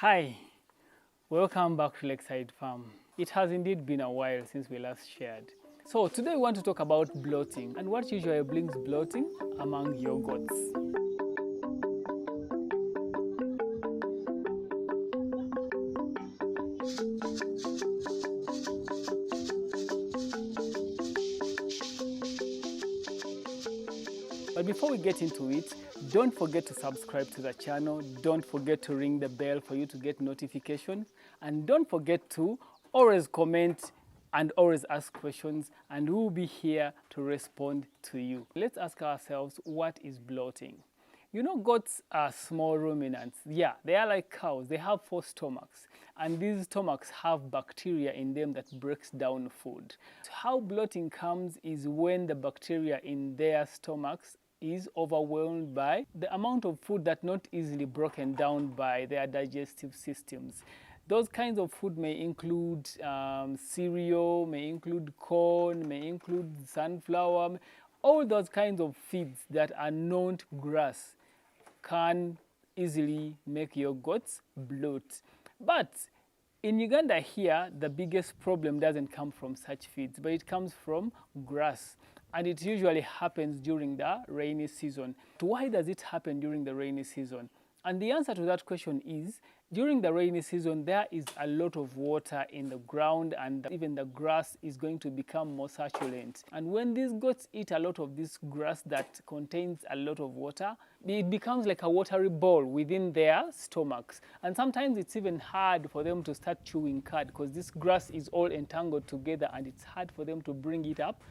Hi, welcome back to Lakeside Farm. It has indeed been a while since we last shared. So today we want to talk about bloating and what usually brings bloating among your goats. But before we get into it, don't forget to subscribe to the channel, don't forget to ring the bell for you to get notifications, and don't forget to always comment and always ask questions, and we'll be here to respond to you. Let's ask ourselves, what is bloating? You know, goats are small ruminants. Yeah, they are like cows. They have 4 stomachs, and these stomachs have bacteria in them that breaks down food. How bloating comes is when the bacteria in their stomachs is overwhelmed by the amount of food that not easily broken down by their digestive systems. Those kinds of food may include cereal, may include corn, may include sunflower. All those kinds of feeds that are not grass can easily make your goats bloat. But in Uganda here, the biggest problem doesn't come from such feeds, but it comes from grass. And it usually happens during the rainy season. Why does it happen during the rainy season? And the answer to that question is, during the rainy season, there is a lot of water in the ground, and even the grass is going to become more succulent. And when these goats eat a lot of this grass that contains a lot of water, it becomes like a watery ball within their stomachs. And sometimes it's even hard for them to start chewing cud because this grass is all entangled together and it's hard for them to bring it up,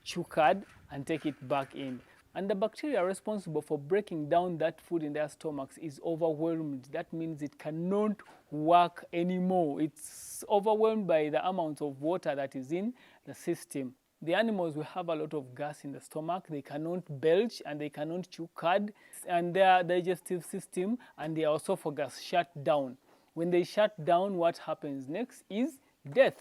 chew cud, and take it back in. And the bacteria responsible for breaking down that food in their stomachs is overwhelmed. That means it cannot work anymore. It's overwhelmed by the amount of water that is in the system. The animals will have a lot of gas in the stomach. They cannot belch and they cannot chew cud, and their digestive system and their esophagus shut down. When they shut down, what happens next is death.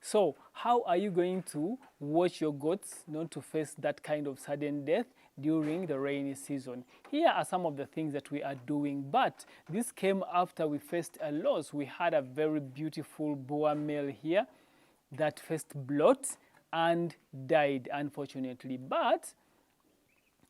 So how are you going to watch your goats not to face that kind of sudden death during the rainy season? Here are some of the things that we are doing, but this came after we faced a loss. We had a very beautiful boar male here that faced bloat and died, unfortunately. But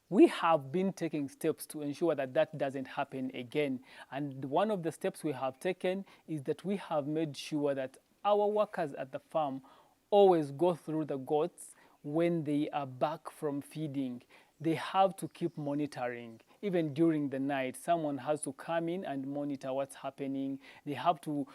we have been taking steps to ensure that that doesn't happen again. And one of the steps we have taken is that we have made sure that our workers at the farm always go through the goats when they are back from feeding. They have to keep monitoring. Even during the night, someone has to come in and monitor what's happening. They have to,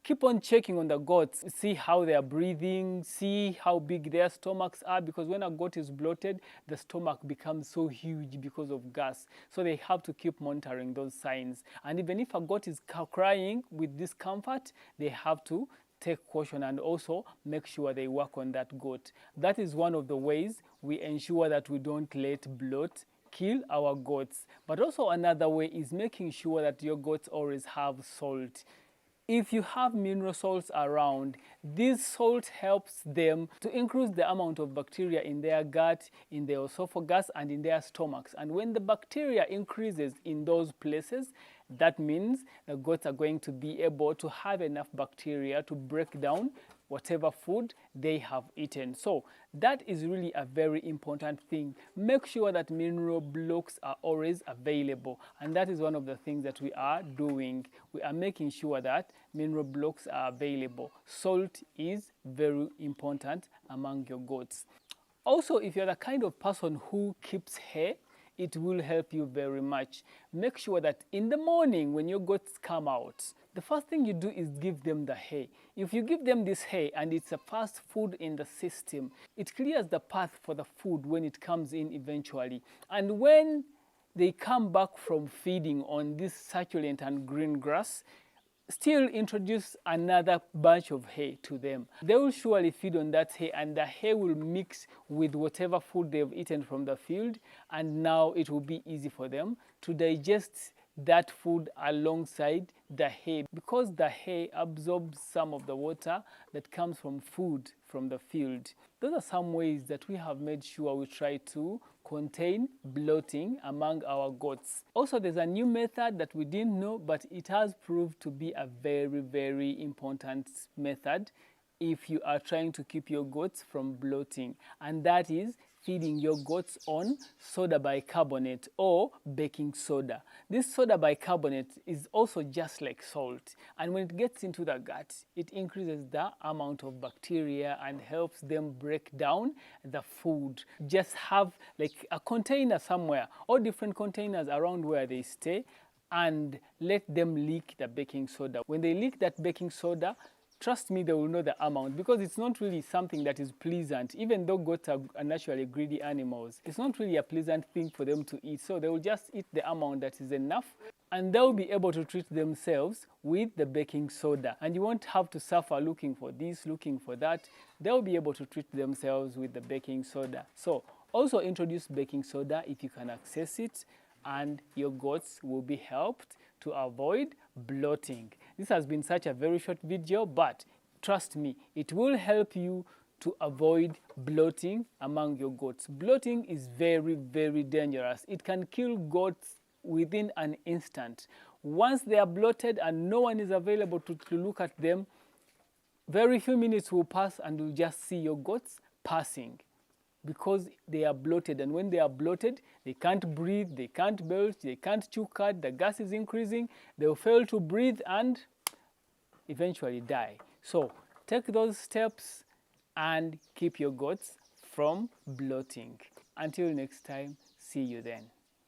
keep on checking on the goats, see how they are breathing, see how big their stomachs are, because when a goat is bloated, the stomach becomes so huge because of gas. So they have to keep monitoring those signs. And even if a goat is crying with discomfort, they have to take caution and also make sure they work on that goat. That is one of the ways we ensure that we don't let bloat kill our goats. But also another way is making sure that your goats always have salt. If you have mineral salts around, this salt helps them to increase the amount of bacteria in their gut, in their esophagus, and in their stomachs. And when the bacteria increases in those places, that means the goats are going to be able to have enough bacteria to break down whatever food they have eaten. So that is really a very important thing. Make sure that mineral blocks are always available, and that is one of the things that we are doing. We are making sure that mineral blocks are available. Salt is very important among your goats. Also, if you're the kind of person who keeps hay, it will help you very much. Make sure that in the morning when your goats come out, the first thing you do is give them the hay. If you give them this hay and it's a fast food in the system, it clears the path for the food when it comes in eventually. And when they come back from feeding on this succulent and green grass, still introduce another bunch of hay to them. They will surely feed on that hay, and the hay will mix with whatever food they've eaten from the field, and now it will be easy for them to digest that food alongside the hay, because the hay absorbs some of the water that comes from food from the field. Those are some ways that we have made sure we try to contain bloating among our goats. Also, there's a new method that we didn't know, but it has proved to be a very, very important method if you are trying to keep your goats from bloating, and that is feeding your goats on soda bicarbonate or baking soda. This soda bicarbonate is also just like salt, and when it gets into the gut, it increases the amount of bacteria and helps them break down the food. Just have like a container somewhere or different containers around where they stay, and let them leak the baking soda. When they leak that baking soda, trust me, they will know the amount, because it's not really something that is pleasant. Even though goats are naturally greedy animals, it's not really a pleasant thing for them to eat. So they will just eat the amount that is enough, and they'll be able to treat themselves with the baking soda. And you won't have to suffer looking for this, looking for that. They'll be able to treat themselves with the baking soda. So also introduce baking soda if you can access it, and your goats will be helped to avoid bloating. This has been such a very short video, but trust me, it will help you to avoid bloating among your goats. Bloating is very, very dangerous. It can kill goats within an instant. Once they are bloated and no one is available to look at them, very few minutes will pass and you'll just see your goats passing, because they are bloated. And when they are bloated, they can't breathe, they can't belch, they can't chew cud, the gas is increasing, they will fail to breathe and eventually die. So take those steps and keep your goats from bloating. Until next time, see you then.